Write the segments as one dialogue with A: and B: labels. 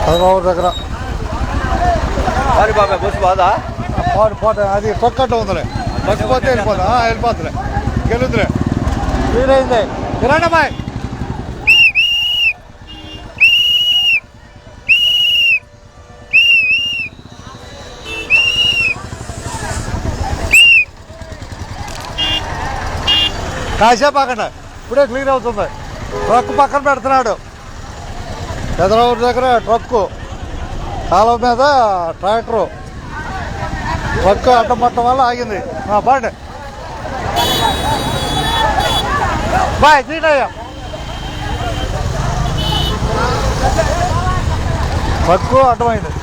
A: హైదరాబాద్ దగ్గర
B: బాబాయ్ బస్సు బాదా
A: పోతే అది తొక్కట్టు ఉందిలే బస్సు పోతే వెళ్ళిపోతా వెళ్ళిపోతులే గెలుతులే వీలైంది కిరణ్ బాయ్ కాసేపు అక్కడ ఇప్పుడే క్లియర్ అవుతుంది ట్రక్ పక్కన పెడుతున్నాడు హైదరాబాద్ దగ్గర ట్రక్కు కాలువ మీద ట్రాక్టరు ట్రక్ అడ్డం పట్టడం వల్ల ఆగింది బాండి బాయ్ తీటయ్యా ట్రక్కు అడ్డమైంది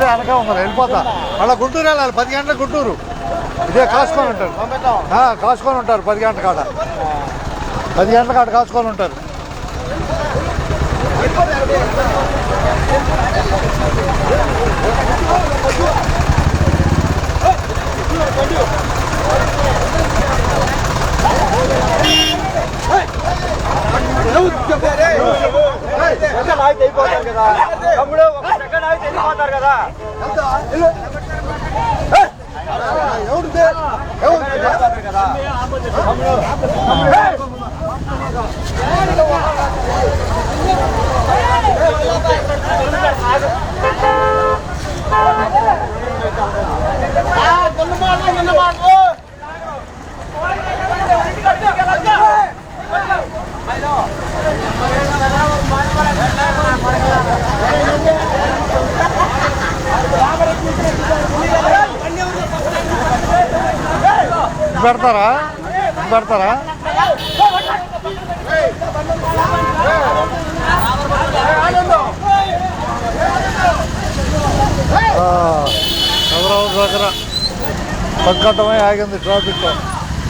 A: వెనక ఉన్నారు వెళ్ళిపోతా అలా గుంటూరు వెళ్ళాలి 10 గంటలకు గుంటూరు ఇదే కాసుకొని ఉంటారు కాసుకొని ఉంటారు 10 గంటల కాడ 10 గంటల కాడ కాసుకొని ఉంటారు
B: అయిపోతారు కదా తమ్ముడు ఒక సెకండ్ అయితే వెళ్ళిపోతారు కదా
A: పెడతారా పెడతారా హైదరాబాద్ దగ్గర పక్కటమే ఆగింది ట్రాఫిక్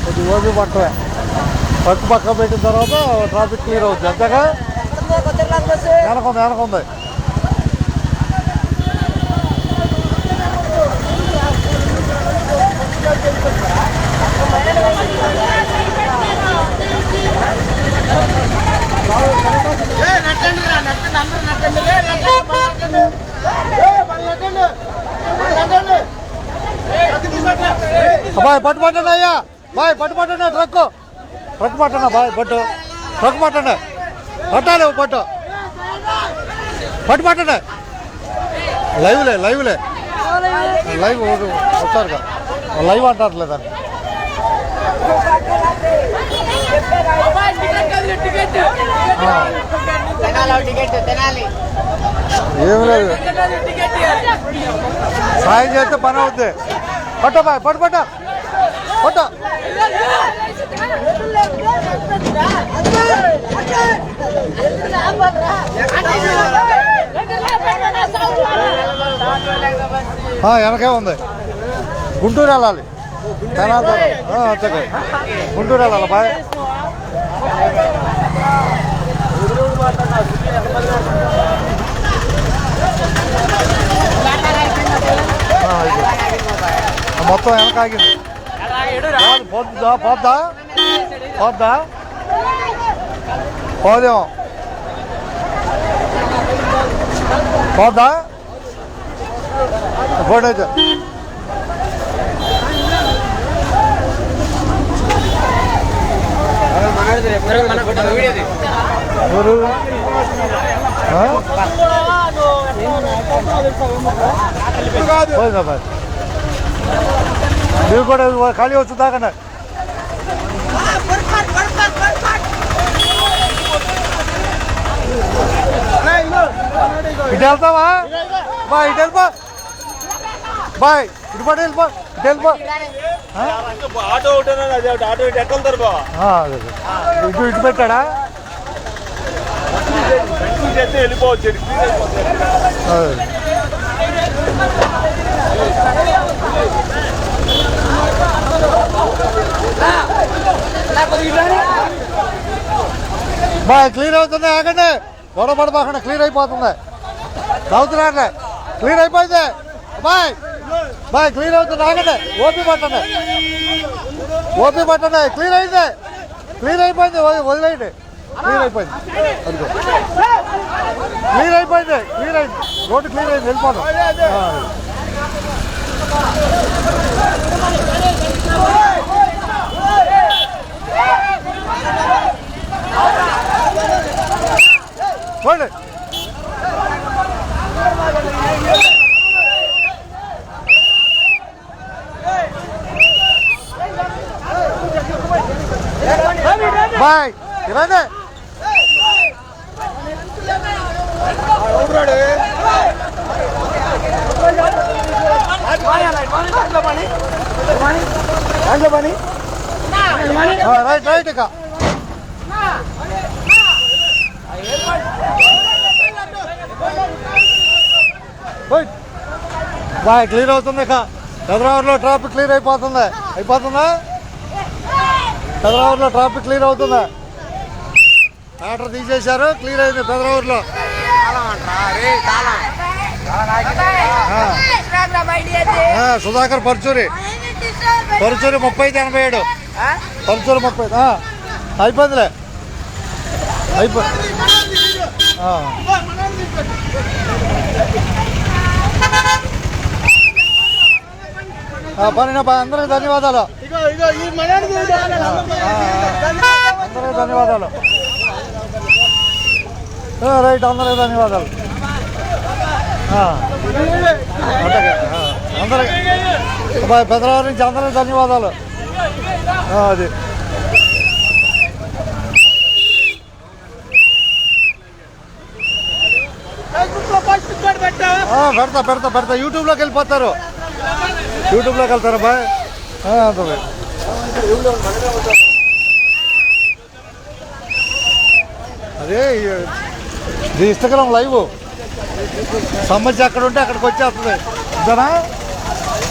A: కొద్ది ఓపి పక్కనే పక్క పెట్టిన తర్వాత ట్రాఫిక్ క్లియర్ అవుతుంది అంతేగా వెనకుంది బాయ్ పట్టుపట్టండి అయ్యా బాయ్ పట్టుపట్టండి ట్రక్ పట్టండి బాయ్ ట్రక్ పట్టండి పట్టాలి పట్టుపట్టండి లైవ్లే లైవ్ వచ్చారుగా లైవ్ అంటారులేదా ఏమి లేదు సాయం చేస్తే పని అవుద్ది పట్ట బాయ్ పట్ట వెనకే ఉంది గుంటూరు వెళ్ళాలి అంతే గుంటూరు వెళ్ళాలి బాయ్ మొత్తం వెనక ఆగింది పోద్దా పోదేమో పోద్దా ఫోటో ನೀವು ಕೂಡ ಖಾಲಿ వచ్చుదాకన్నా ఇటు వెళ్తావా బాయ్ ఇటు వెళ్ళిపో బాయ్ ఇటు పడి వెళ్ళిపో ఇటు వెళ్ళిపో
B: ఆటో ఆటో ఇటు ఎక్కడ వెళ్తారు
A: ఇటు పెట్టాడా
B: వెళ్ళిపోవచ్చు
A: బాయ్ క్లియర్ అవుతుంది, ఆగండి, గొడవ పడబాకండి, క్లియర్ అయిపోతుంది. అవుతున్నాండి, క్లియర్ అయిపోయింది. బాయ్ బాయ్ క్లియర్ అవుతుంది, ఆగండి, ఓపీ పట్టండి, ఓపీ పట్టండి. క్లియర్ అయింది, క్లియర్ అయిపోయింది, వదిలేయండి. క్లియర్ అయిపోయింది, అదిగో క్లియర్ అయిపోయింది, క్లియర్ అయింది, రోడ్డు క్లియర్ అయింది, వెళ్ళిపోతాం. పోండి. బాయ్ ఇలానే రైట్ రైట్ ఇక బాయ్ క్లియర్ అవుతుంది. ఇక హైదరాబాద్లో ట్రాఫిక్ క్లియర్ అయిపోతుందా? హైదరాబాద్లో ట్రాఫిక్ క్లియర్ అవుతుందా? ఆర్డర్ తీసేశారు, క్లియర్ అయింది హైదరాబాద్లో. సుధాకర్ పరుచూరి 3087 పరుచూరి 30 అయిపోయిందిలే, పని అందరికి ధన్యవాదాలు, అందరికి ధన్యవాదాలు. రైట్, అందరికి ధన్యవాదాలు. అందరికి పెద్దవారి నుంచి అందరికి ధన్యవాదాలు. అది పెడతా యూట్యూబ్లోకి వెళ్ళిపోతారు, యూట్యూబ్లోకి వెళ్తారా బాయ్? అదే ఇది ఇన్స్టాగ్రామ్ లైవ్ సమస్య అక్కడ ఉంటే అక్కడికి వచ్చేస్తుంది, అంతేనా?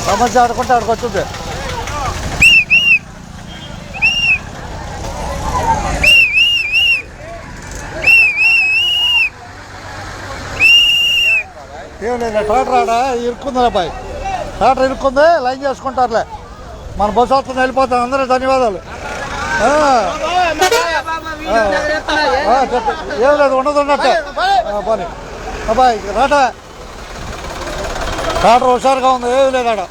A: సమస్య ఆడుకుంటే అక్కడికి వచ్చింది. ఏం లేదు, ట్రాక్టర్ ఆడ ఇరుక్కుందిలే బాయ్, ట్రాక్టర్ ఇరుక్కుంది, లైన్ చేసుకుంటారులే. మన బస్సు వస్తుంది, వెళ్ళిపోతాం. అందరూ ధన్యవాదాలు. ఏం లేదు, ఉండదు ఉన్నట్టే పని. అబ్బాయి రాట ట్రాక్టర్ హుషారుగా ఉంది, ఏమి లేదు ఆడ,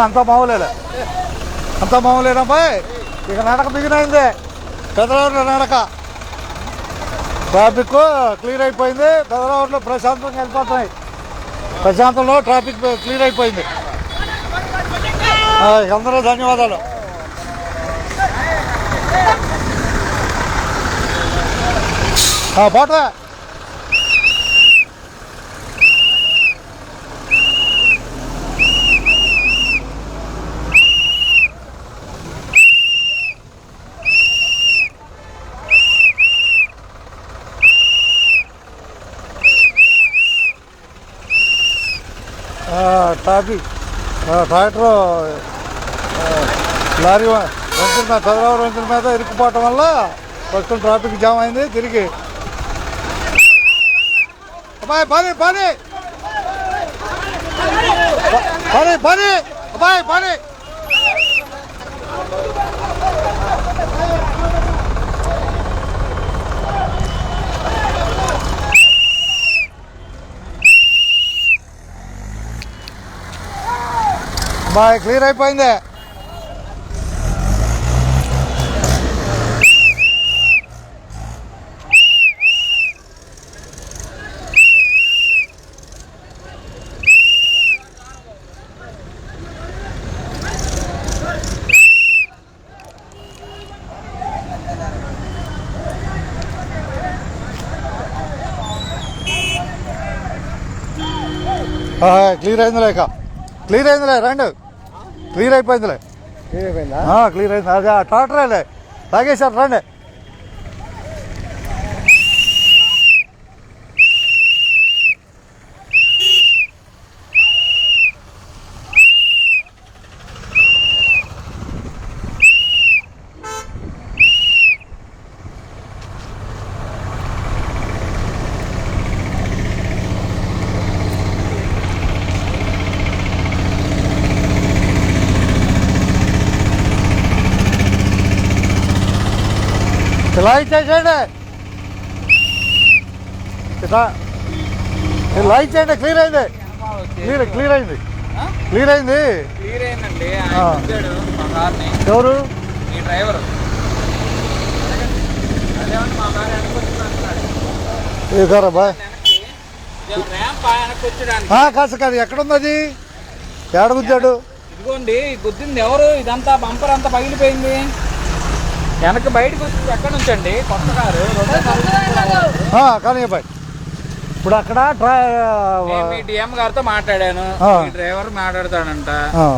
A: అంతా మామూలేనా బాయ్? ఇక నడక బిగినైంది, పెద్దవారిలో నడక. ట్రాఫిక్ క్లియర్ అయిపోయింది, పెద్దవారిలో ప్రశాంతంగా వెళ్ళిపోతున్నాయి. ప్రశాంతంలో ట్రాఫిక్ క్లియర్ అయిపోయింది. అందరూ ధన్యవాదాలు. పోటా ట్రాఫిక్ ట్రాక్టర్ లారీ వంతుల మీద, పెదరావూరు వంతుల మీద ఇరుక్కుపోవటం వల్ల ప్రస్తుతం ట్రాఫిక్ జామ్ అయింది. తిరిగి అబ్బాయి పని అబ్బాయి పని బాయ్ క్లియర్ అయిపోయింది. క్లియర్ అయిందిలే, ఇక క్లియర్ అయిందిలే, రండి, క్లియర్ అయిపోయిందిలే. క్లియర్ అయింది, అదే ట్రాక్టరేలే తాగేశారు, రండి. ఇలా ఇచ్చేసేయండి, ఇలా ఇచ్చేయండి. క్లియర్ అయింది, క్లియర్ అయింది, క్లియర్ అయింది.
C: క్లియర్ అయిందండి.
A: ఎవరు?
C: మీ డ్రైవర్. అదేమన్నా మా కారు వెనకొచ్చుకుంటున్నాడు.
A: ఏ కారా బాయ్?
C: ర్యాంప్ వెనక్కి వచ్చడానికి.
A: కాదు కాదు, ఎక్కడుంది అది? ఏడ గుద్దాడు?
C: ఇదిగోండి, గుద్దింది ఎవరు? ఇదంతా బంపర్ అంతా పగిలిపోయింది. వెనక్కి బయటకు వచ్చింది ఎక్కడి నుంచి అండి? కొత్త కారు.
A: కానీ బాయ్ ఇప్పుడు అక్కడ
C: మీ డిఎం గారితో మాట్లాడాను. మీ డ్రైవర్ మాట్లాడతాడంట.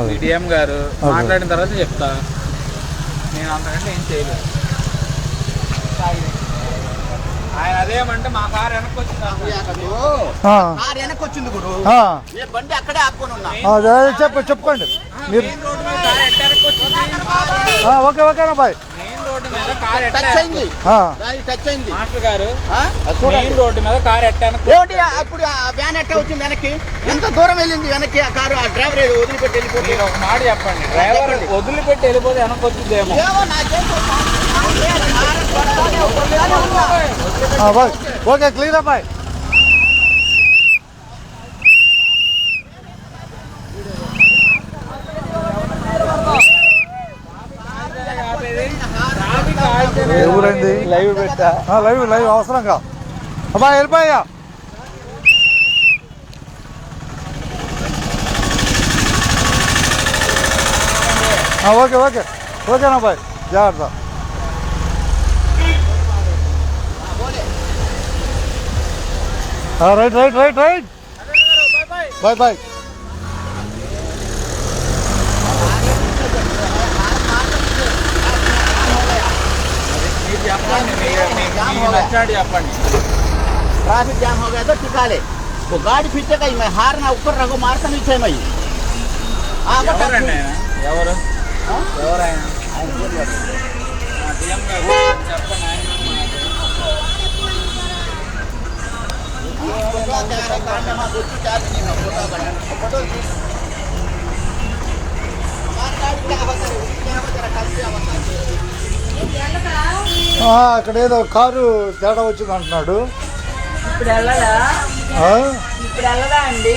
C: మీ డిఎం గారు మాట్లాడిన తర్వాత చెప్తా. నేను అంతకంటే ఏం చేయలేదు. ఆయన అదేమంటే మా కారు వెనక్కి వచ్చింది గురు. బండి అక్కడే ఆపుకొని ఉన్నా.
A: చెప్పుకోండి మీరు. ఓకే ఓకేనా బాయ్?
C: మెయిన్ రోడ్డు మీద కారు మాస్టర్ గారు, మెయిన్ రోడ్డు మీద కారు
D: అప్పుడు వ్యాన్ ఎట్లా వచ్చింది వెనక్కి? ఎంత దూరం వెళ్ళింది వెనక్కి ఆ కారు? ఆ డ్రైవర్ వదిలిపెట్టి వెళ్ళిపోతే
C: మీరు ఒక మాట చెప్పండి. డ్రైవర్ వదిలిపెట్టి వెళ్ళిపోతే వెనక్కి వచ్చిందేమో.
A: ఓకే క్లియర్ అబ్బాయి. ఎవరైంది?
B: లైవ్ పెట్టా.
A: లైవ్ అవసరంగా అబ్బాయి వెళ్ళిపోయా. ఓకే ఓకే ఓకేనా బాయ్, జాగ్రత్త. Right right right right. Bye bye.
C: చెప్పండి.
D: ट्रैफिक जाम हो गया तो टिका ले वो गाड़ी पीछे गई मैं हार ना ऊपर रखो मारता नहीं छे मई
C: ఎవరండి ఆయన? ఎవరు ఆయన?
A: అక్కడ ఏదో కారు తేడా వచ్చింది అంటున్నాడు.
C: ఇప్పుడు వెళ్ళదా? ఇప్పుడు వెళ్ళదా అండి?